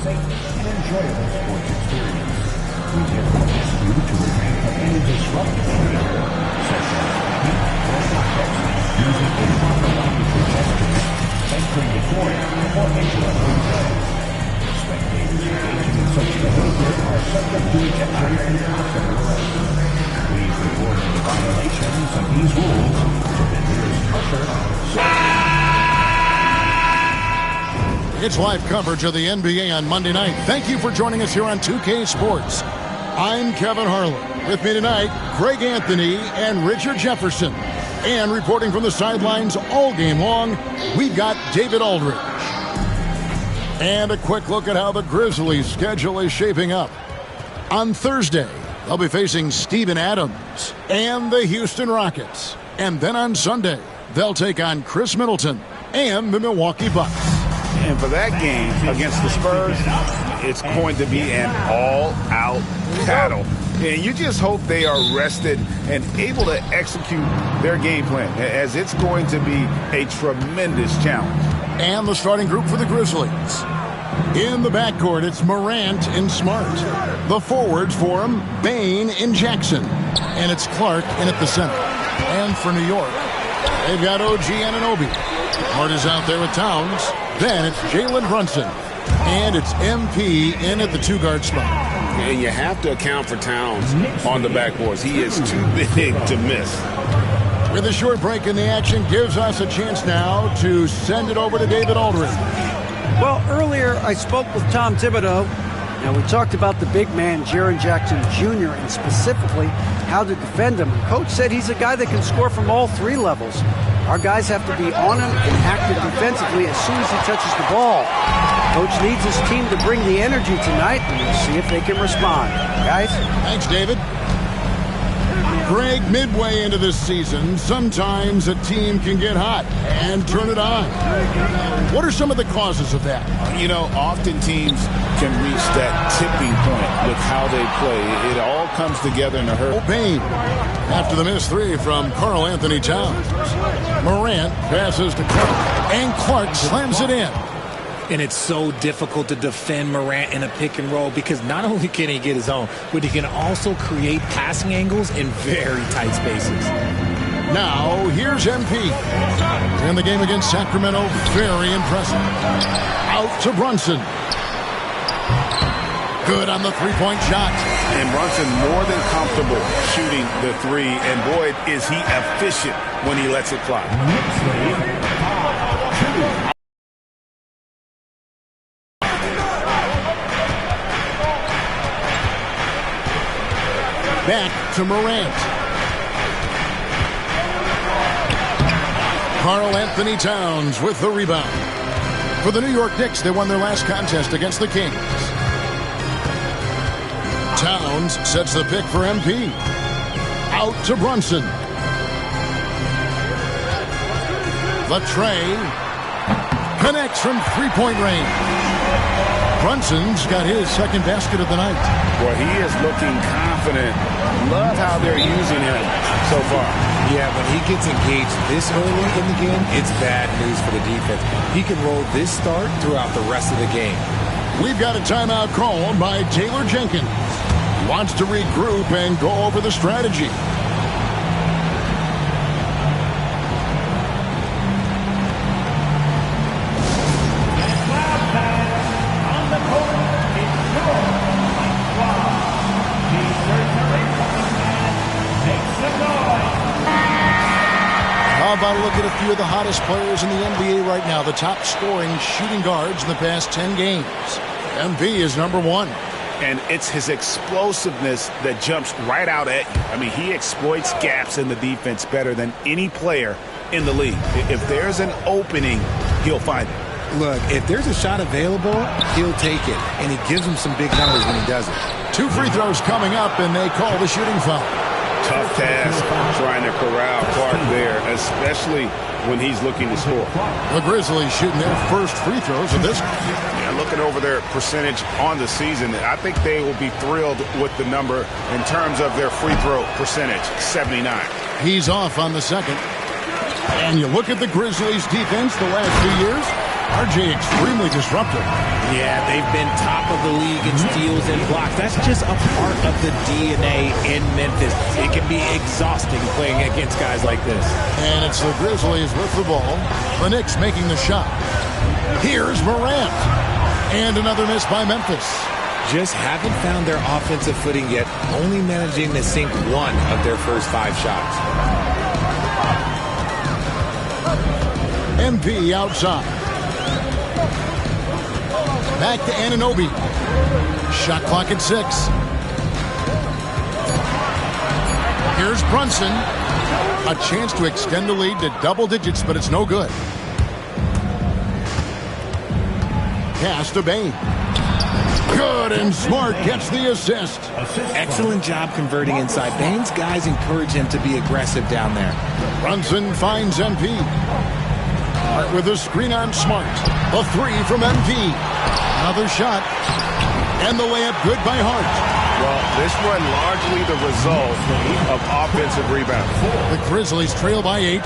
safe and enjoyable sports experience. We therefore ask you to refrain from any disruptive behavior, such as heat or objects, using improper language or gestures, entering the foyer, or interrupting play. Spectators engaging in such behavior are subject to ejection and possible arrest. Please report any violations of these rules to the nearest usher. It's live coverage of the NBA on Monday night. Thank you for joining us here on 2K Sports. I'm Kevin Harlan. With me tonight, Greg Anthony and Richard Jefferson. And reporting from the sidelines all game long, we've got David Aldridge. And a quick look at how the Grizzlies' schedule is shaping up. On Thursday, they'll be facing Steven Adams and the Houston Rockets. And then on Sunday, they'll take on Chris Middleton and the Milwaukee Bucks. And for that game against the Spurs, it's going to be an all-out battle. And you just hope they are rested and able to execute their game plan, as it's going to be a tremendous challenge. And the starting group for the Grizzlies. In the backcourt, it's Morant and Smart. The forwards for him, Bane and Jackson. And it's Clark in at the center. And for New York, they've got OG Anunoby. Smart is out there with Towns. Then it's Jalen Brunson. And it's MP in at the two-guard spot. And you have to account for Towns on the backboards. He is too big to miss. With a short break in the action, gives us a chance now to send it over to David Aldridge. Well, earlier I spoke with Tom Thibodeau, and we talked about the big man, Jaren Jackson Jr., and specifically how to defend him. Coach said he's a guy that can score from all three levels. Our guys have to be on him and active defensively as soon as he touches the ball. Coach needs his team to bring the energy tonight, and we'll see if they can respond. Guys? Thanks, David. Greg, midway into this season, sometimes a team can get hot and turn it on. What are some of the causes of that? You know, often teams can reach that tipping point with how they play. It all comes together in a hurry. Bane after the missed three from Karl Anthony Towns. Morant passes to Clark, and Clark slams it in. And it's so difficult to defend Morant in a pick and roll because not only can he get his own, but he can also create passing angles in very tight spaces. Now, here's MP. In the game against Sacramento, very impressive. Out to Brunson. Good on the three-point shot. And Brunson more than comfortable shooting the three. And boy, is he efficient when he lets it fly. Back to Morant. Karl Anthony Towns with the rebound. For the New York Knicks, they won their last contest against the Kings. Towns sets the pick for MP. Out to Brunson. Latrey connects from three-point range. Brunson's got his second basket of the night. Boy, he is looking confident. Love how they're using him so far. Yeah, when he gets engaged this early in the game, it's bad news for the defense. He can roll this start throughout the rest of the game. We've got a timeout called by Taylor Jenkins. Wants to regroup and go over the strategy. How about a look at a few of the hottest players in the NBA right now, the top scoring shooting guards in the past 10 games. MP is number one. And it's his explosiveness that jumps right out at you. I mean, he exploits gaps in the defense better than any player in the league. If there's an opening, he'll find it. Look, if there's a shot available, he'll take it. And he gives him some big numbers when he does it. 2 free throws coming up, and they call the shooting foul. Tough task trying to corral Clark there, especially when he's looking to score. The Grizzlies shooting their first free throws of this. Yeah, looking over their percentage on the season, I think they will be thrilled with the number in terms of their free throw percentage, 79. He's off on the second. And you look at the Grizzlies defense the last few years, RJ extremely disruptive. Yeah, they've been top of the league in steals and blocks. That's just a part of the DNA in Memphis. It can be exhausting playing against guys like this. And it's the Grizzlies with the ball. The Knicks making the shot. Here's Morant. And another miss by Memphis. Just haven't found their offensive footing yet, only managing to sink one of their first 5 shots. MP outside. Back to Anunoby. Shot clock at 6. Here's Brunson. A chance to extend the lead to double digits, but it's no good. Pass to Bane. Good, and Smart gets the assist. Excellent job converting inside. Bane's guys encourage him to be aggressive down there. Brunson finds MP. Hart with a screen on Smart. A 3 from MP. Another shot. And the layup good by Hart. Well, this one largely the result of offensive rebound. The Grizzlies trail by 8.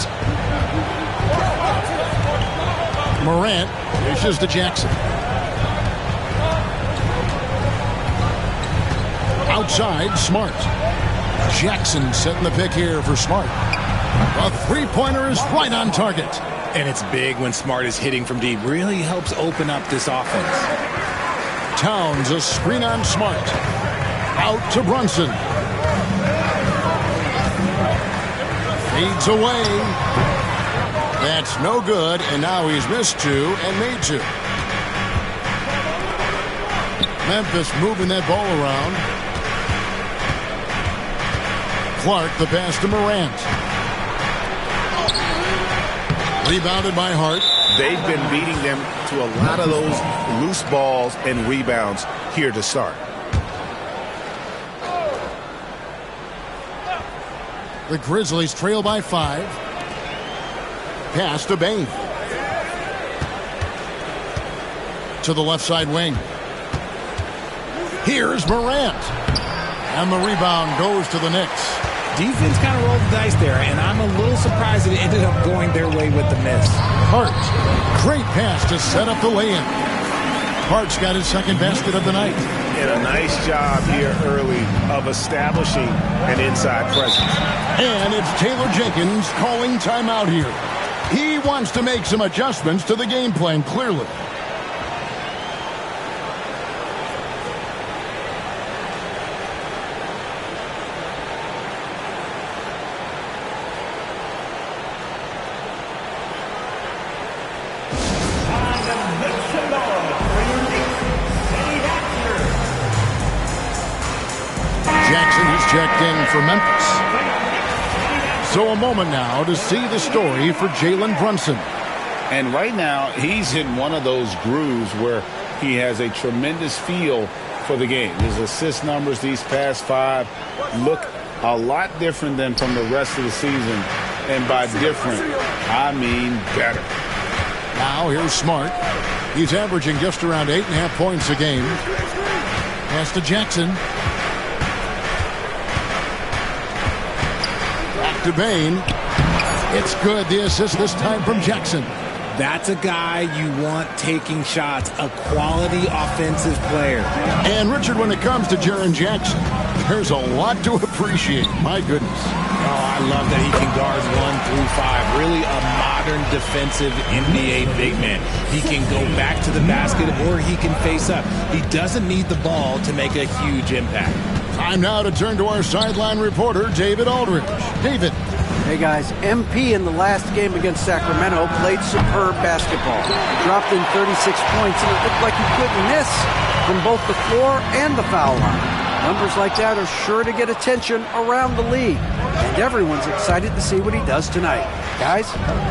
Morant dishes to Jackson. Outside, Smart. Jackson setting the pick here for Smart. A three-pointer is right on target. And it's big when Smart is hitting from deep. Really helps open up this offense. Towns, a screen on Smart. Out to Brunson. Fades away. That's no good, and now he's missed 2 and made 2. Memphis moving that ball around. Clark, the pass to Morant. Rebounded by Hart. They've been beating them to a lot of those loose balls and rebounds here to start. The Grizzlies trail by 5. Pass to Bane. To the left side wing. Here's Morant. And the rebound goes to the Knicks. Defense kind of rolled the dice there, and I'm a little surprised that it ended up going their way with the miss. Hart. Great pass to set up the lay-in. Hart's got his second basket of the night. And a nice job here early of establishing an inside presence. And it's Taylor Jenkins calling timeout here. He wants to make some adjustments to the game plan, clearly. Jackson has checked in for Memphis. So a moment now to see the story for Jalen Brunson. And right now, he's in one of those grooves where he has a tremendous feel for the game. His assist numbers these past 5 look a lot different than from the rest of the season. And by different, I mean better. Now here's Smart. He's averaging just around 8.5 points a game. Pass to Jackson. Back to Bane. It's good. The assist this time from Jackson. That's a guy you want taking shots, a quality offensive player. And Richard, when it comes to Jaren Jackson, there's a lot to appreciate. My goodness. Oh, I love that he can guard 1 through 5. Really a modern defensive NBA big man. He can go back to the basket or he can face up. He doesn't need the ball to make a huge impact. Time now to turn to our sideline reporter, David Aldridge. David. Hey guys, MP in the last game against Sacramento played superb basketball. Dropped in 36 points and it looked like he couldn't miss from both the floor and the foul line. Numbers like that are sure to get attention around the league. And everyone's excited to see what he does tonight. Guys?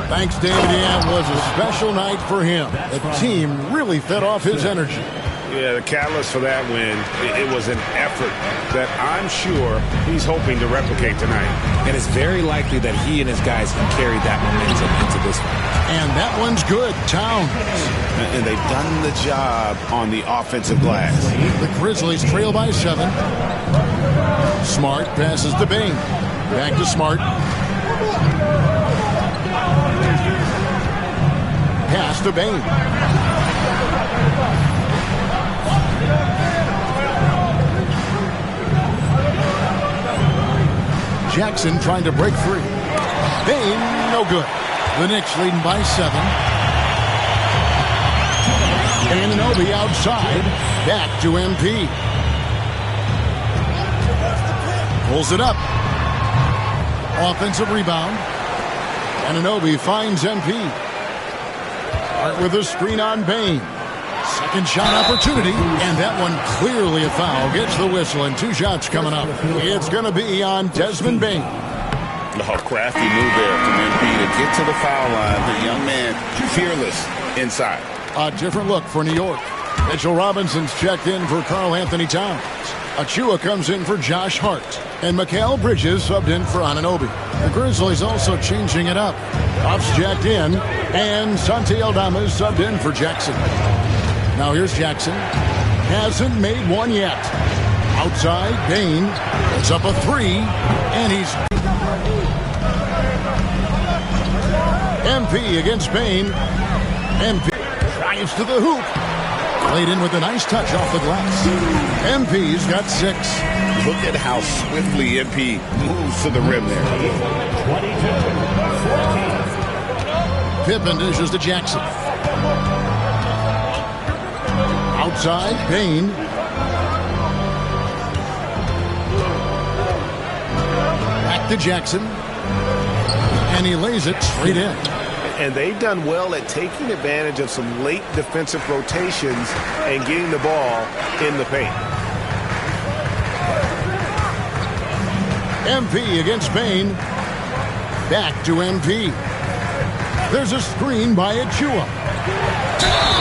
Thanks, David. Yeah, it was a special night for him. The team really fed off his energy. Yeah, the catalyst for that win, it was an effort that I'm sure he's hoping to replicate tonight. And it's very likely that he and his guys can carry that momentum into this one. And that one's good. Towns. And they've done the job on the offensive glass. The Grizzlies trail by 7. Smart passes to Bane. Back to Smart. Pass to Bane. Jackson trying to break free. Bane, no good. The Knicks leading by 7. Anunoby outside. Back to MP. Pulls it up. Offensive rebound. Anunoby finds MP. Hart with a screen on Bane. Second shot opportunity, and that one clearly a foul. Gets the whistle, and 2 shots coming up. It's going to be on Desmond Bane. Oh, crafty move there from MP to get to the foul line. The young man, fearless inside. A different look for New York. Mitchell Robinson's checked in for Karl Anthony Towns. Achua comes in for Josh Hart. And Mikal Bridges subbed in for Anunoby. The Grizzlies also changing it up. Off's jacked in, and Santi Aldama is subbed in for Jackson. Now here's Jackson. Hasn't made one yet. Outside, Bane puts up a 3, and he's... MP against Bane. MP drives to the hoop. Played in with a nice touch off the glass. MP's got 6. Look at how swiftly MP moves to the rim there. 22-14. Pippen dishes to Jackson. Outside, Bane. Back to Jackson. And he lays it straight in. And they've done well at taking advantage of some late defensive rotations and getting the ball in the paint. MP against Bane. Back to MP. There's a screen by Achua.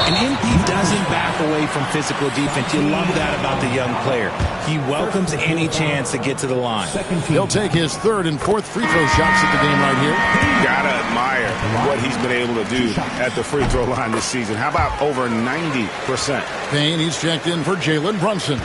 And MP doesn't back away from physical defense. You love that about the young player. He welcomes any chance to get to the line. He'll take his 3rd and 4th free throw shots at the game right here. Gotta admire what he's been able to do at the free throw line this season. How about over 90%? Bane, he's checked in for Jalen Brunson.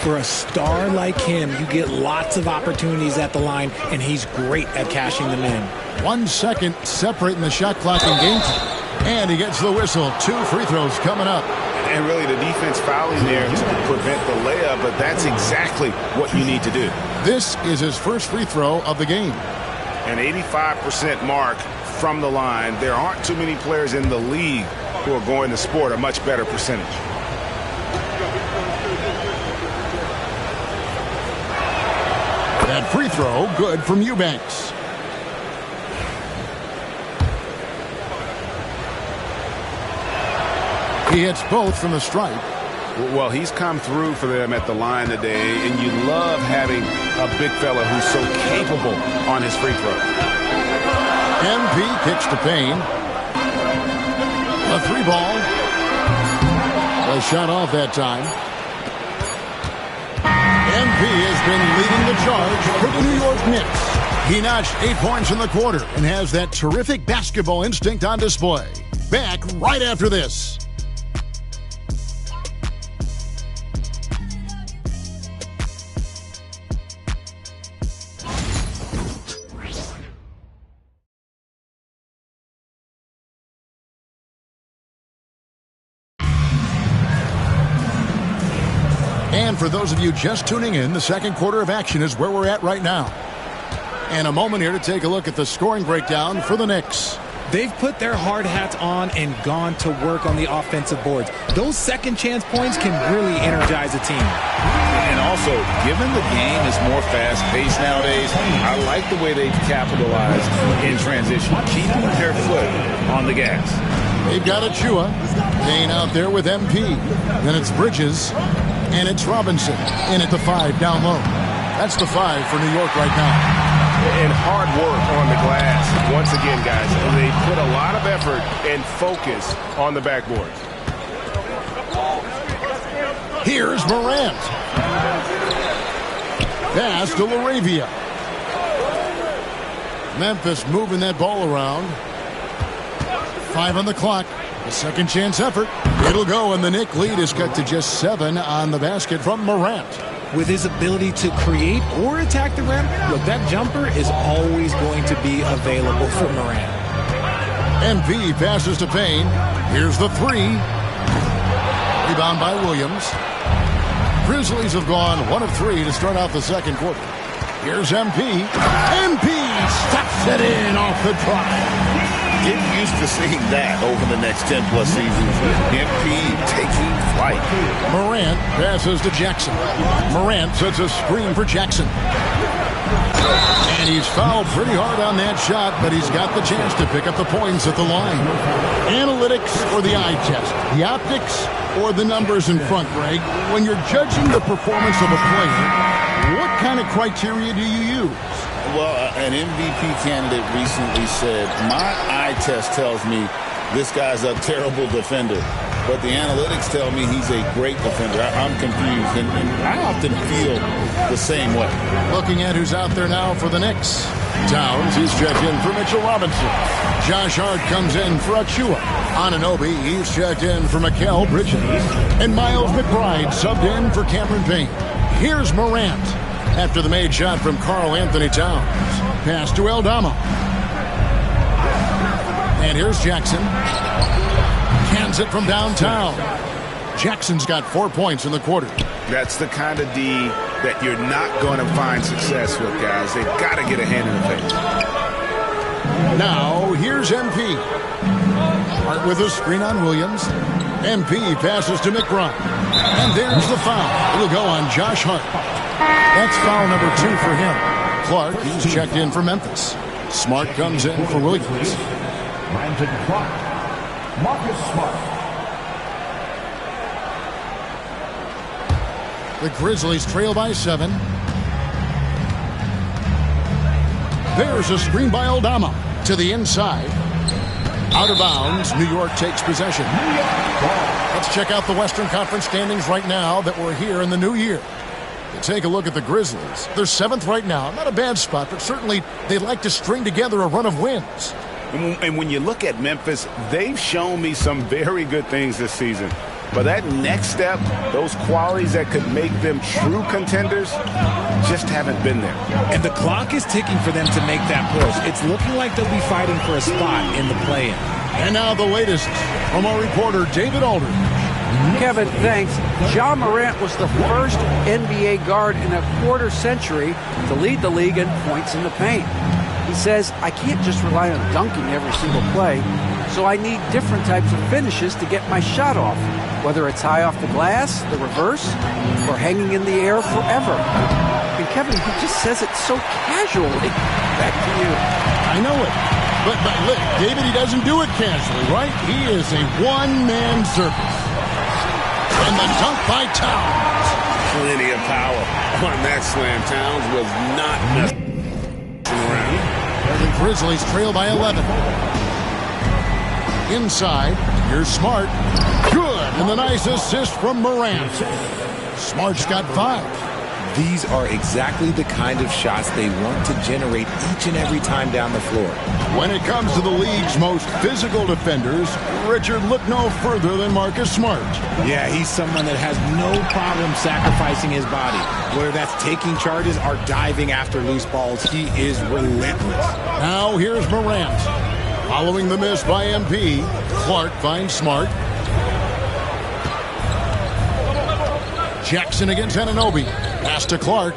For a star like him, you get lots of opportunities at the line, and he's great at cashing them in. 1 second separating the shot clock and game time. And he gets the whistle. 2 free throws coming up. And really the defense fouling there to prevent the layup, but that's exactly what you need to do. This is his first free throw of the game. An 85% mark from the line. There aren't too many players in the league who are going to sport a much better percentage. That free throw good from Eubanks. He hits both from the stripe. Well, he's come through for them at the line today, and you love having a big fella who's so capable on his free throw. MP kicks to Payne. A 3 ball. A shot off that time. MP has been leading the charge for the New York Knicks. He notched 8 points in the quarter and has that terrific basketball instinct on display. Back right after this. And for those of you just tuning in, the second quarter of action is where we're at right now. And a moment here to take a look at the scoring breakdown for the Knicks. They've put their hard hats on and gone to work on the offensive boards. Those second chance points can really energize a team. And also, given the game is more fast-paced nowadays, I like the way they've capitalized in transition, keeping their foot on the gas. They've got Achua. Payne out there with MP. Then it's Bridges. And it's Robinson in at the 5 down low. That's the 5 for New York right now. And hard work on the glass. Once again, guys, they put a lot of effort and focus on the backboard. Here's Morant. Pass to LaRavia. Memphis moving that ball around. 5 on the clock. A second chance effort. It'll go, and the Knick lead is cut to just 7 on the basket from Morant. With his ability to create or attack the rim, look, that jumper is always going to be available for Morant. MP passes to Payne. Here's the 3. Rebound by Williams. Grizzlies have gone 1 of 3 to start out the second quarter. Here's MP. MP stuffs it in off the drive. Get used to seeing that over the next 10-plus seasons. MP taking flight. Morant passes to Jackson. Morant sets a screen for Jackson. And he's fouled pretty hard on that shot, but he's got the chance to pick up the points at the line. Analytics or the eye test? The optics or the numbers in front, Greg? When you're judging the performance of a player, what kind of criteria do you use? Well, an MVP candidate recently said, my eye test tells me this guy's a terrible defender, but the analytics tell me he's a great defender. I'm confused, and I often feel the same way. Looking at who's out there now for the Knicks. Towns, he's checked in for Mitchell Robinson. Josh Hart comes in for Achua. Anunoby, he's checked in for Mikal Bridges. And Miles McBride subbed in for Cameron Payne. Here's Morant. After the made shot from Karl Anthony Towns. Pass to Aldama. And here's Jackson. Cans it from downtown. Jackson's got 4 points in the quarter. That's the kind of D that you're not going to find success with, guys. They've got to get a hand in the face. Now, here's MP. Hart with a screen on Williams. MP passes to McBride. And there's the foul. It'll go on Josh Hart. That's foul number 2 for him. Clark, he's checked in for Memphis. Smart comes in for Williams. Brandon Clark. Marcus Smart. The Grizzlies trail by 7. There's a screen by Aldama to the inside. Out of bounds, New York takes possession. Let's check out the Western Conference standings right now that we're here in the new year. Take a look at the Grizzlies. They're 7th right now. Not a bad spot, but certainly they'd like to string together a run of wins. And when you look at Memphis, they've shown me some very good things this season. But that next step, those qualities that could make them true contenders, just haven't been there. And the clock is ticking for them to make that push. It's looking like they'll be fighting for a spot in the play-in. And now the latest from our reporter, David Aldridge. Kevin, thanks. Ja Morant was the first NBA guard in a quarter century to lead the league in points in the paint. He says, I can't just rely on dunking every single play, so I need different types of finishes to get my shot off, whether it's high off the glass, the reverse, or hanging in the air forever. And Kevin, he just says it so casually. Back to you. I know it. But look, David, he doesn't do it casually, right? He is a one-man circus. And the dunk by Towns. Plenty of power on that slam. Towns was not messing around. The Grizzlies trail by 11. Inside, here's Smart. Good, and the nice assist from Morant. Smart's got 5. These are exactly the kind of shots they want to generate each and every time down the floor. When it comes to the league's most physical defenders, Richard, look no further than Marcus Smart. Yeah, he's someone that has no problem sacrificing his body. Whether that's taking charges or diving after loose balls, he is relentless. Now here's Morant. Following the miss by MP, Clark finds Smart. Jackson against Anunoby. Pass to Clark.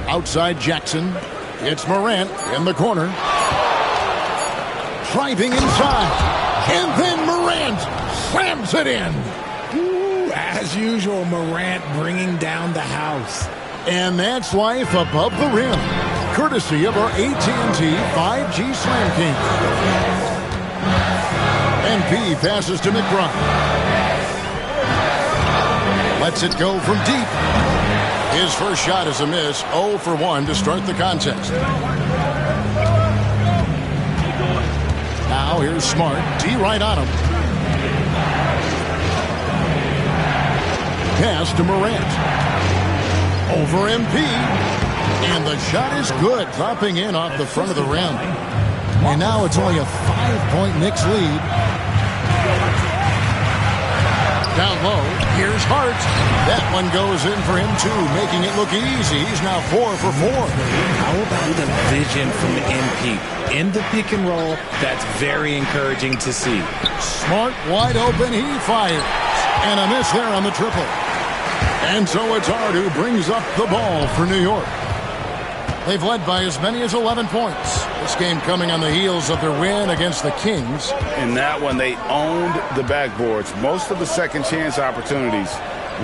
Outside Jackson. It's Morant in the corner. Driving inside. And then Morant slams it in. Ooh, as usual, Morant bringing down the house. And that's life above the rim. Courtesy of our AT&T 5G Slam King. MP passes to McBride. Lets it go from deep. His first shot is a miss. 0 for 1 to start the contest. Now here's Smart. D right on him. Pass to Morant. Over MP. And the shot is good. Dropping in off the front of the rim. And now it's only a 5-point Knicks lead. Down low, here's Hart. That one goes in for him too, making it look easy. He's now 4 for 4. How about the vision from MP? In the pick and roll, that's very encouraging to see. Smart wide open, he fires. And a miss there on the triple. And so it's Hart who brings up the ball for New York. They've led by as many as 11 points. This game coming on the heels of their win against the Kings. In that one, they owned the backboards. Most of the second chance opportunities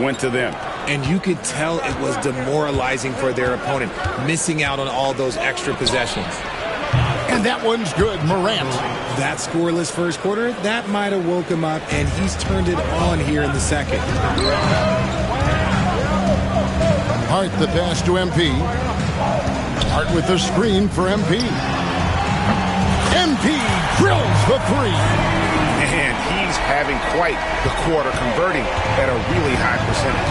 went to them. And you could tell it was demoralizing for their opponent, missing out on all those extra possessions. And that one's good. Morant. That scoreless first quarter, that might have woke him up, and he's turned it on here in the second. Hart the pass to MP. Hart with the screen for MP. MP drills the three. And he's having quite the quarter, converting at a really high percentage.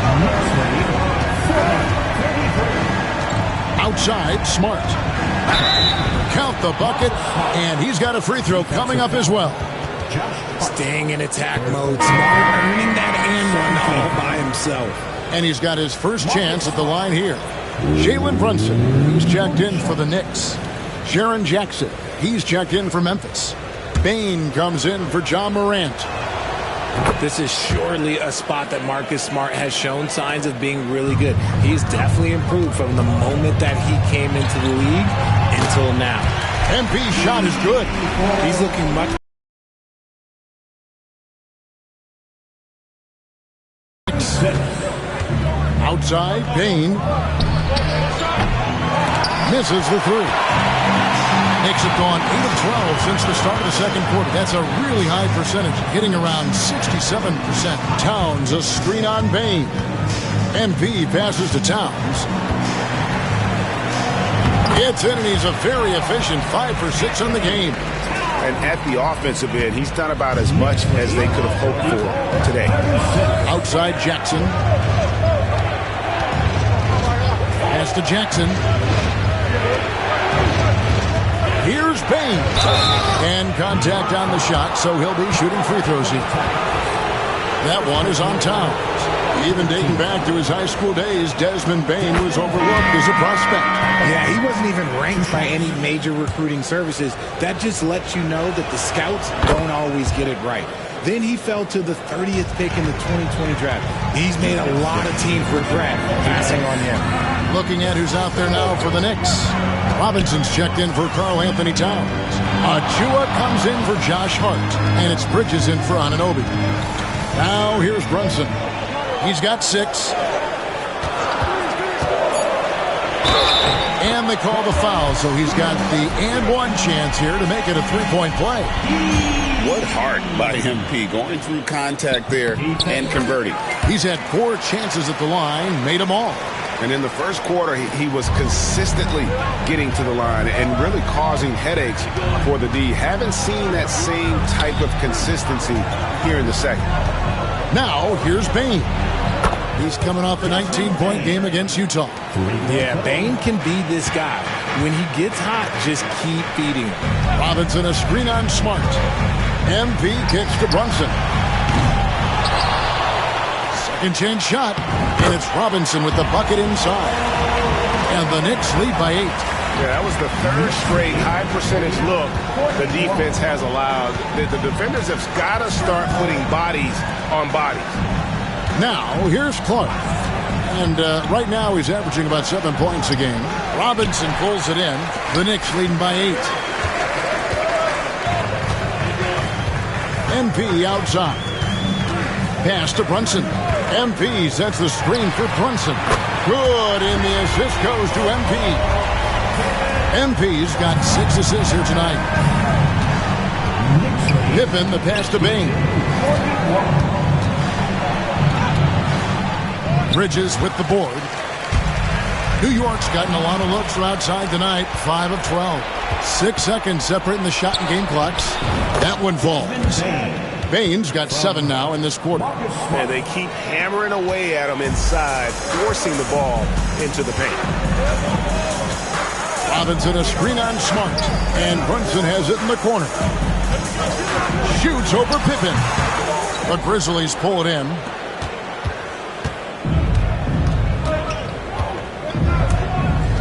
Outside, Smart. Count the bucket, and he's got a free throw coming up as well. Staying in attack mode, Smart earning that and one all by himself. And he's got his first chance at the line here. Jalen Brunson, he's checked in for the Knicks. Jaren Jackson, he's checked in for Memphis. Bane comes in for John Morant. This is surely a spot that Marcus Smart has shown signs of being really good. He's definitely improved from the moment that he came into the league until now. MP's shot is good. He's looking much. Outside, Bane. Misses the three. Knicks have gone 8 of 12 since the start of the second quarter. That's a really high percentage, hitting around 67%. Towns, a screen on Bane. MP passes to Towns. Gets in, and he's a very efficient 5 for 6 in the game. And at the offensive end, he's done about as much as they could have hoped for today. Outside Jackson. Pass to Jackson. Here's Bane. And contact on the shot, so he'll be shooting free throws here. That one is on Towns. Even dating back to his high school days, Desmond Bane was overlooked as a prospect. Yeah, he wasn't even ranked by any major recruiting services. That just lets you know that the scouts don't always get it right. Then he fell to the 30th pick in the 2020 draft. He's made a lot of teams regret passing on him. Looking at who's out there now for the Knicks. Robinson's checked in for Karl Anthony Towns. Achua comes in for Josh Hart. And it's Bridges in for Anunoby. Now here's Brunson. He's got 6. And they call the foul, so he's got the and one chance here to make it a three-point play. What heart by MP, going through contact there and converting. He's had 4 chances at the line, made them all. And in the first quarter, he was consistently getting to the line and really causing headaches for the D. Haven't seen that same type of consistency here in the second. Now, here's Bane. He's coming off a 19-point game against Utah. Yeah, Bane can be this guy. When he gets hot, just keep feeding him. Robinson, a screen on Smart. MP kicks to Brunson. Second chance shot, and it's Robinson with the bucket inside. And the Knicks lead by 8. Yeah, that was the third straight high-percentage look the defense has allowed. The defenders have got to start putting bodies on bodies. Now, here's Clark. And right now he's averaging about 7 points a game. Robinson pulls it in. The Knicks leading by 8. MP outside. Pass to Brunson. MP sets the screen for Brunson. Good, and the assist goes to MP. MP's got 6 assists here tonight. Pippen, the pass to Bane. Bridges with the board. New York's gotten a lot of looks from outside tonight. 5 of 12. 6 seconds separating the shot and game clocks. That one falls. Bane's got 7 now in this quarter. And they keep hammering away at him inside, forcing the ball into the paint. Robinson, a screen on Smart. And Brunson has it in the corner. Shoots over Pippen. The Grizzlies pull it in.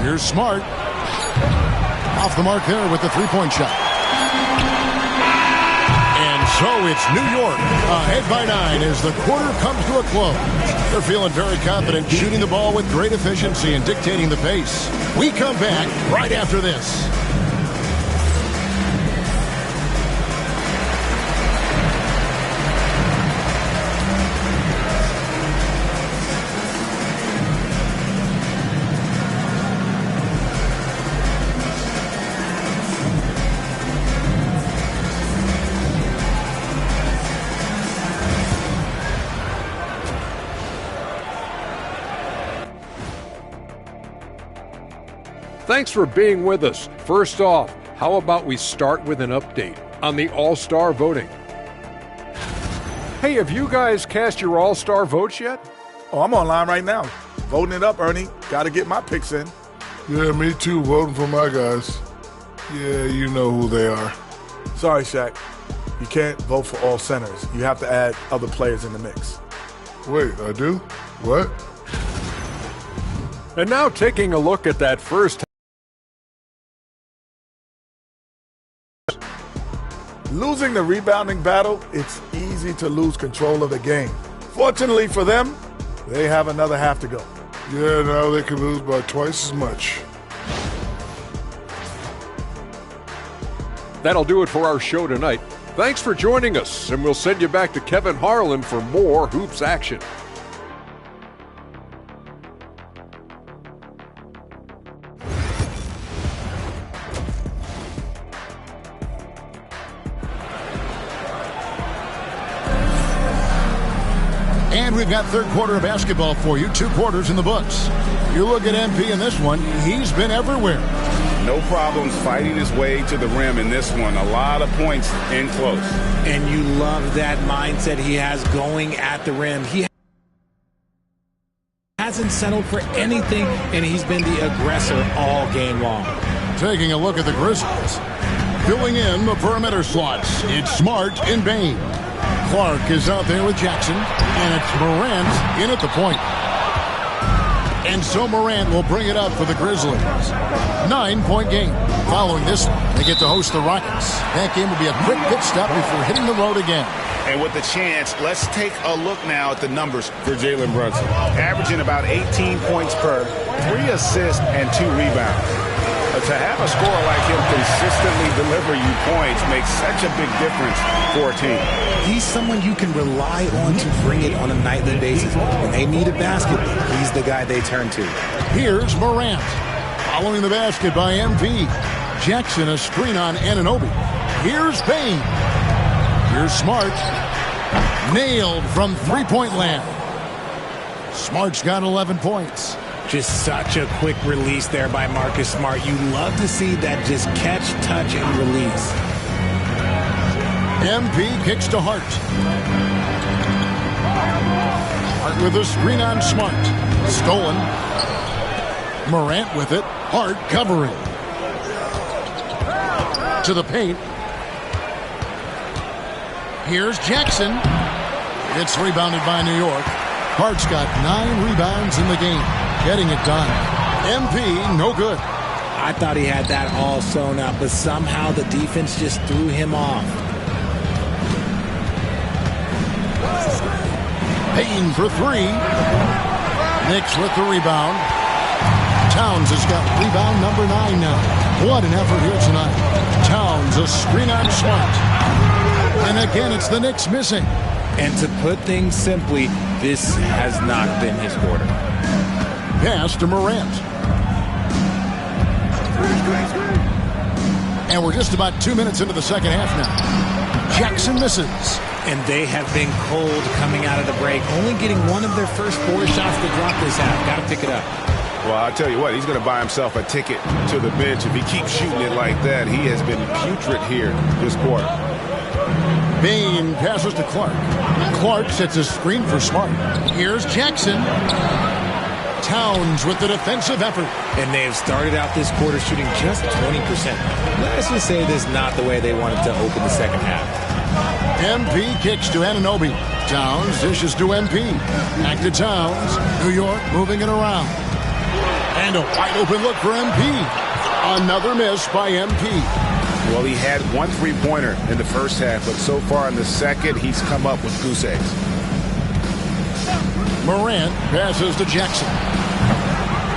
Here's Smart. Off the mark there with the three-point shot. And So it's New York ahead by 9 as the quarter comes to a close. They're feeling very confident, shooting the ball with great efficiency and dictating the pace. We come back right after this. Thanks for being with us. First off, how about we start with an update on the All-Star voting? Hey, have you guys cast your All-Star votes yet? Oh, I'm online right now. Voting it up, Ernie. Got to get my picks in. Yeah, me too. Voting for my guys. Yeah, you know who they are. Sorry, Shaq. You can't vote for all centers. You have to add other players in the mix. Wait, I do? What? And now taking a look at that first. Losing the rebounding battle, it's easy to lose control of the game. Fortunately for them, they have another half to go. Yeah, now they can lose by twice as much. That'll do it for our show tonight. Thanks for joining us, and we'll send you back to Kevin Harlan for more hoops action. And we've got third quarter of basketball for you. 2 quarters in the books. You look at MP in this one, he's been everywhere. No problems fighting his way to the rim in this one. A lot of points in close. And you love that mindset he has going at the rim. He hasn't settled for anything, and he's been the aggressor all game long. Taking a look at the Grizzlies. Filling in the perimeter slots, it's Smart and Bain. Clark is out there with Jackson, and it's Morant in at the point. And so Morant will bring it up for the Grizzlies. 9-point game. Following this one, they get to host the Rockets. That game will be a quick pit stop before hitting the road again. And with the chance, let's take a look now at the numbers for Jalen Brunson. Averaging about 18 points per, 3 assists, and 2 rebounds. To have a scorer like him consistently deliver you points makes such a big difference for a team. He's someone you can rely on to bring it on a nightly basis. When they need a basket, he's the guy they turn to. Here's Morant. Following the basket by MP. Jackson a screen on Anunoby. Here's Bain. Here's Smart. Nailed from three-point land. Smart's got 11 points. Just such a quick release there by Marcus Smart. You love to see that just catch, touch, and release. MP kicks to Hart. Hart with a screen on Smart. Stolen. Morant with it. Hart covering. To the paint. Here's Jackson. It's rebounded by New York. Hart's got 9 rebounds in the game. Getting it done. MP, no good. I thought he had that all sewn up, but somehow the defense just threw him off. Payton for 3. Knicks with the rebound. Towns has got rebound number 9 now. What an effort here tonight. Towns a screen on Smart. And again, it's the Knicks missing. And to put things simply, this has not been his quarter. Pass to Morant. And we're just about 2 minutes into the second half now. Jackson misses. And they have been cold coming out of the break, only getting one of their first 4 shots to drop this half. Got to pick it up. Well, I'll tell you what, he's going to buy himself a ticket to the bench. If he keeps shooting it like that, he has been putrid here this quarter. Bain passes to Clark. Clark sets a screen for Smart. Here's Jackson. Towns with the defensive effort. And they have started out this quarter shooting just 20%. Let's just say this is not the way they wanted to open the second half. MP kicks to Anunoby. Towns dishes to MP. Back to Towns. New York moving it around. And a wide open look for MP. Another miss by MP. Well, he had one three-pointer in the first half, but so far in the second, he's come up with goose eggs. Morant passes to Jackson.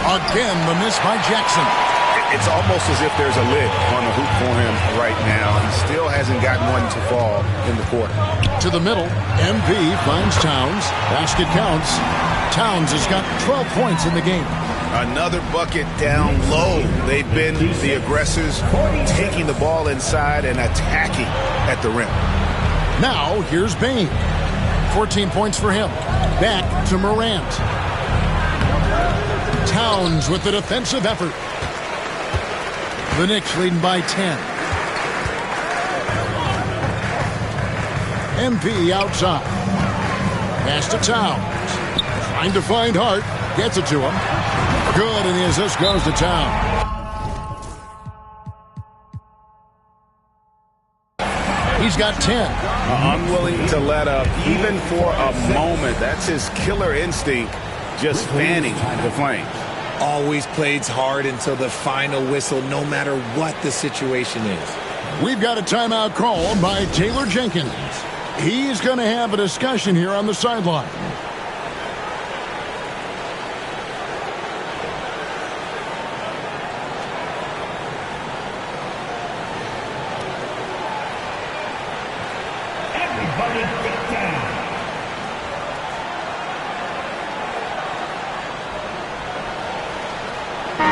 Again, the miss by Jackson. It's almost as if there's a lid on the hoop for him right now. He still hasn't gotten one to fall in the court. To the middle, MP finds Towns. Basket counts. Towns has got 12 points in the game. Another bucket down low. They've been the aggressors, taking the ball inside and attacking at the rim. Now, here's Bane. 14 points for him. Back to Morant. Towns with the defensive effort. The Knicks leading by 10. MP outside. Pass to Towns. Trying to find Hart. Gets it to him. Good, and the assist goes to Towns. He's got 10. Unwilling to let up, even for a moment. That's his killer instinct, just fanning the flames. Always plays hard until the final whistle, no matter what the situation is. We've got a timeout called by Taylor Jenkins. He's going to have a discussion here on the sideline.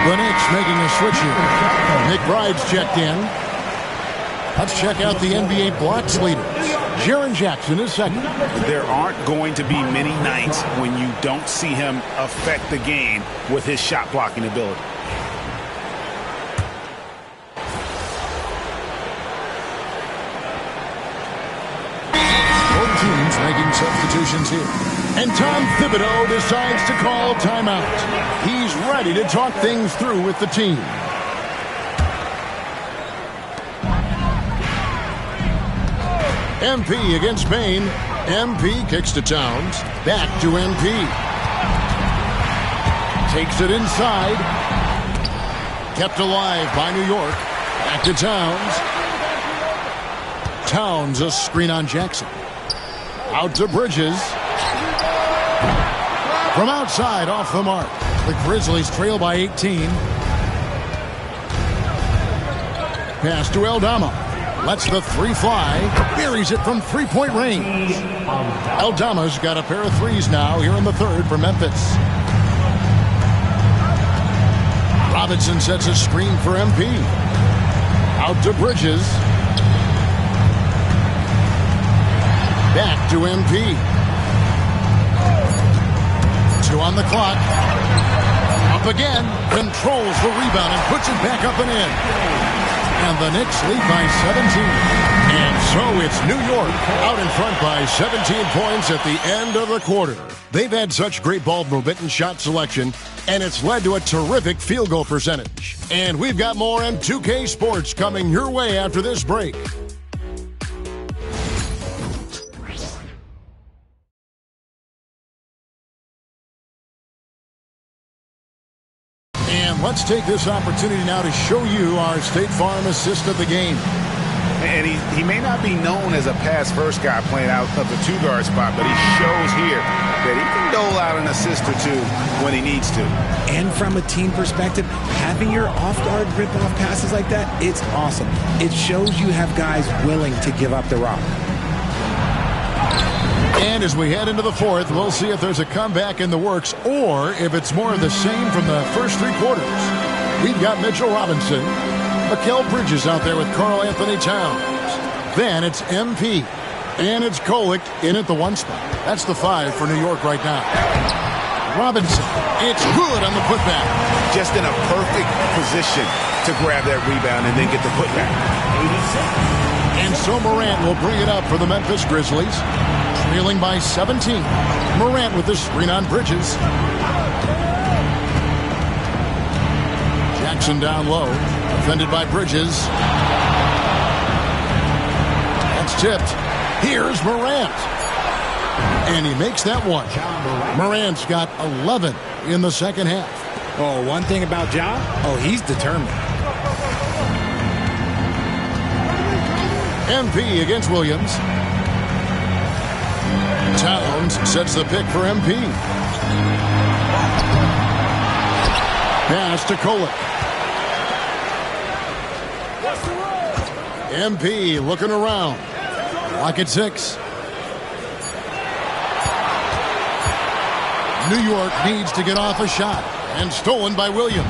The Knicks making a switch here. McBride's checked in. Let's check out the NBA blocks leaders. Jaren Jackson is second. There aren't going to be many nights when you don't see him affect the game with his shot blocking ability. Both teams making substitutions here. And Tom Thibodeau decides to call timeout. He's ready to talk things through with the team. MP against Bane. MP kicks to Towns. Back to MP. Takes it inside. Kept alive by New York. Back to Towns. Towns, a screen on Jackson. Out to Bridges. From outside, off the mark. The Grizzlies trail by 18. Pass to Aldama. Lets the three fly. Buries it from three-point range. Aldama's got a pair of threes now here in the third for Memphis. Robinson sets a screen for MP. Out to Bridges. Back to MP. 2 on the clock. Up again. Controls the rebound and puts it back up and in. And the Knicks lead by 17. And so it's New York out in front by 17 points at the end of the quarter. They've had such great ball movement and shot selection, and it's led to a terrific field goal percentage. And we've got more M2K Sports coming your way after this break. Let's take this opportunity now to show you our State Farm assist of the game. And he may not be known as a pass-first guy playing out of the two-guard spot, but he shows here that he can dole out an assist or two when he needs to. And from a team perspective, having your off-guard rip-off passes like that, it's awesome. It shows you have guys willing to give up the rock. And as we head into the fourth, we'll see if there's a comeback in the works or if it's more of the same from the first three quarters. We've got Mitchell Robinson, Mikal Bridges out there with Karl Anthony Towns. Then it's MP, and it's Kolek in at the 1 spot. That's the 5 for New York right now. Robinson, it's good on the putback. Just in a perfect position to grab that rebound and then get the putback. And so Morant will bring it up for the Memphis Grizzlies. Trailing by 17. Morant with the screen on Bridges. Jackson down low. Defended by Bridges. That's tipped. Here's Morant. And he makes that one. Morant's got 11 in the second half. Oh, one thing about Ja, he's determined. MP against Williams. Towns sets the pick for MP. Pass to Kolek. MP looking around. Lock at 6. New York needs to get off a shot. And stolen by Williams.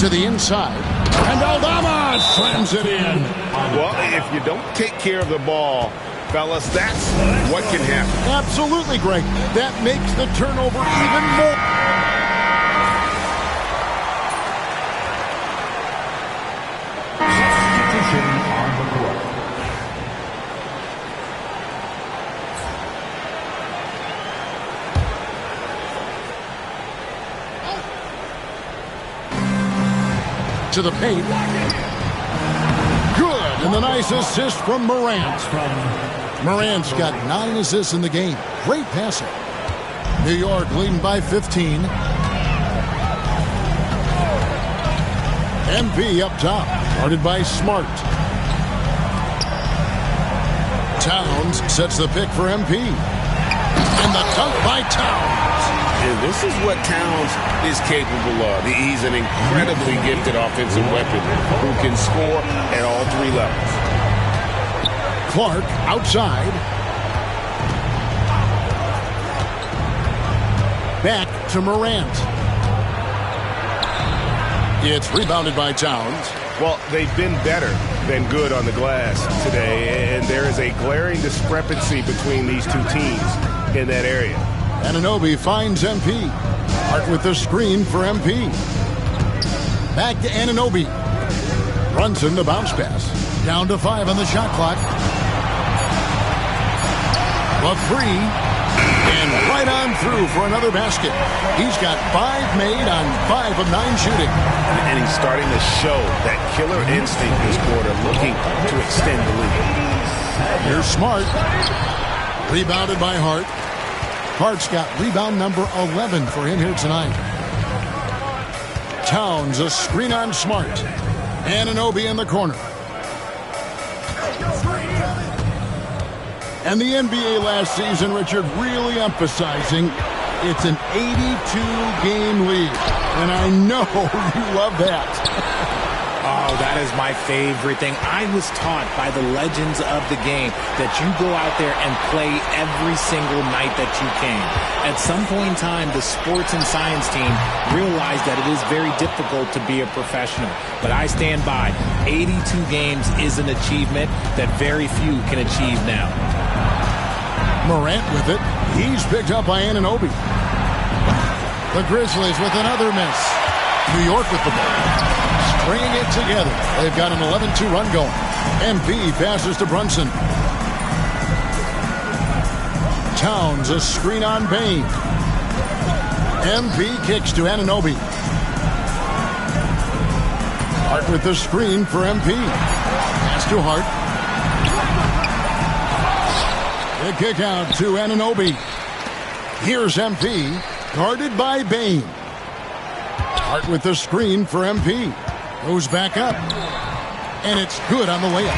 To the inside. And Aldama slams it in. Well, if you don't take care of the ball, fellas, that's what can happen. Absolutely, Greg. That makes the turnover even more. Substitution on the court. To the paint. Good, and the nice assist from Morant. Morant's got 9 assists in the game. Great passer. New York leading by 15. MP up top, guarded by Smart. Towns sets the pick for MP. And the dunk by Towns. And this is what Towns is capable of. He's an incredibly gifted offensive weapon who can score at all 3 levels. Clark outside. Back to Morant. It's rebounded by Towns. Well, they've been better than good on the glass today, and there is a glaring discrepancy between these two teams in that area. Anunoby finds MP. Hart with the screen for MP. Back to Anunoby. Brunson the bounce pass. Down to 5 on the shot clock. A 3. And right on through for another basket. He's got 5 made on 5 of 9 shooting. And he's starting to show that killer instinct this quarter, looking to extend the lead. Here's Smart. Rebounded by Hart. Hart's got rebound number 11 for him here tonight. Towns, a screen on Smart. Anunoby in the corner. And the NBA last season, Richard, really emphasizing it's an 82-game league. And I know you love that. Oh, that is my favorite thing. I was taught by the legends of the game that you go out there and play every single night that you can. At some point in time, the sports and science team realized that it is very difficult to be a professional. But I stand by. 82 games is an achievement that very few can achieve now. Morant with it. He's picked up by Anunoby. The Grizzlies with another miss. New York with the ball. Bringing it together. They've got an 11-2 run going. MP passes to Brunson. Towns, a screen on Bain. MP kicks to Anunoby. Hart with the screen for MP. Pass to Hart. The kick out to Anunoby. Here's MP, guarded by Bain. Hart with the screen for MP. Goes back up. And it's good on the layup.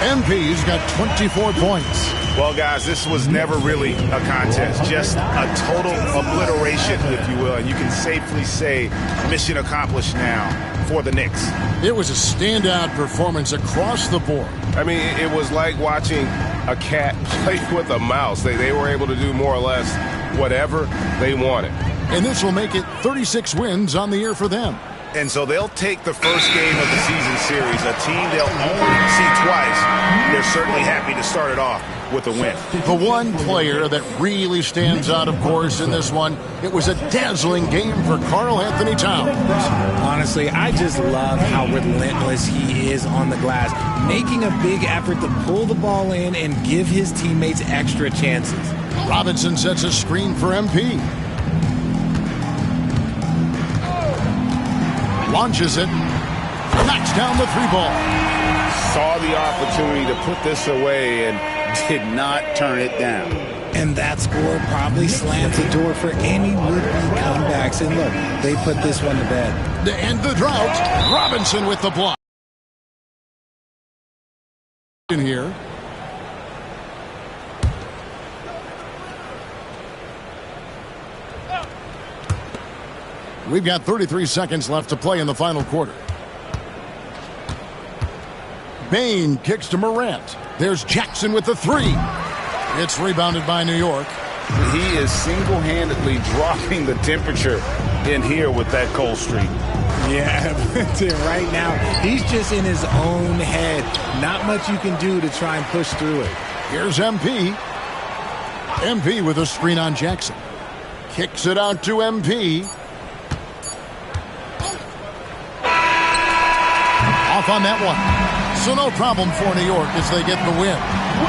MP's got 24 points. Well, guys, this was never really a contest. Just a total obliteration, if you will. And you can safely say mission accomplished now for the Knicks. It was a standout performance across the board. I mean, it was like watching a cat play with a mouse. They were able to do more or less whatever they wanted. And this will make it 36 wins on the year for them. And so they'll take the first game of the season series, a team they'll only see twice. They're certainly happy to start it off with a win. The one player that really stands out, of course, in this one, it was a dazzling game for Karl Anthony Towns. Honestly, I just love how relentless he is on the glass, making a big effort to pull the ball in and give his teammates extra chances. Robinson sets a screen for MP. Launches it. Knocks down the 3-ball. Saw the opportunity to put this away and did not turn it down. And that score probably slams the door for any would-be comebacks. And look, they put this one to bed. To end the drought, Robinson with the block. in here. We've got 33 seconds left to play in the final quarter. Bain kicks to Morant. There's Jackson with the three. It's rebounded by New York. He is single-handedly dropping the temperature in here with that cold streak. Yeah, right now, he's just in his own head. Not much you can do to try and push through it. Here's MP. MP with a screen on Jackson. Kicks it out to MP. Off on that one. So no problem for New York as they get the win.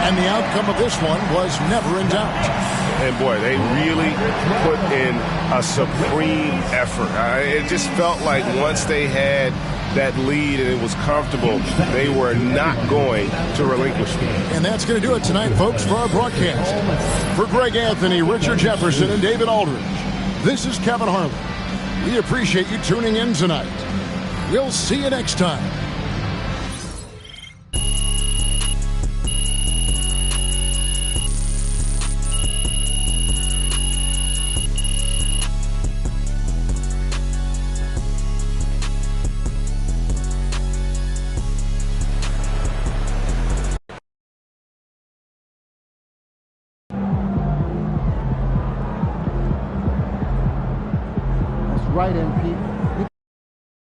And the outcome of this one was never in doubt. And boy, they really put in a supreme effort. It just felt like once they had that lead and it was comfortable, they were not going to relinquish it. And that's going to do it tonight, folks, for our broadcast. For Greg Anthony, Richard Jefferson, and David Aldridge, this is Kevin Harlan. We appreciate you tuning in tonight. We'll see you next time. Right, MP.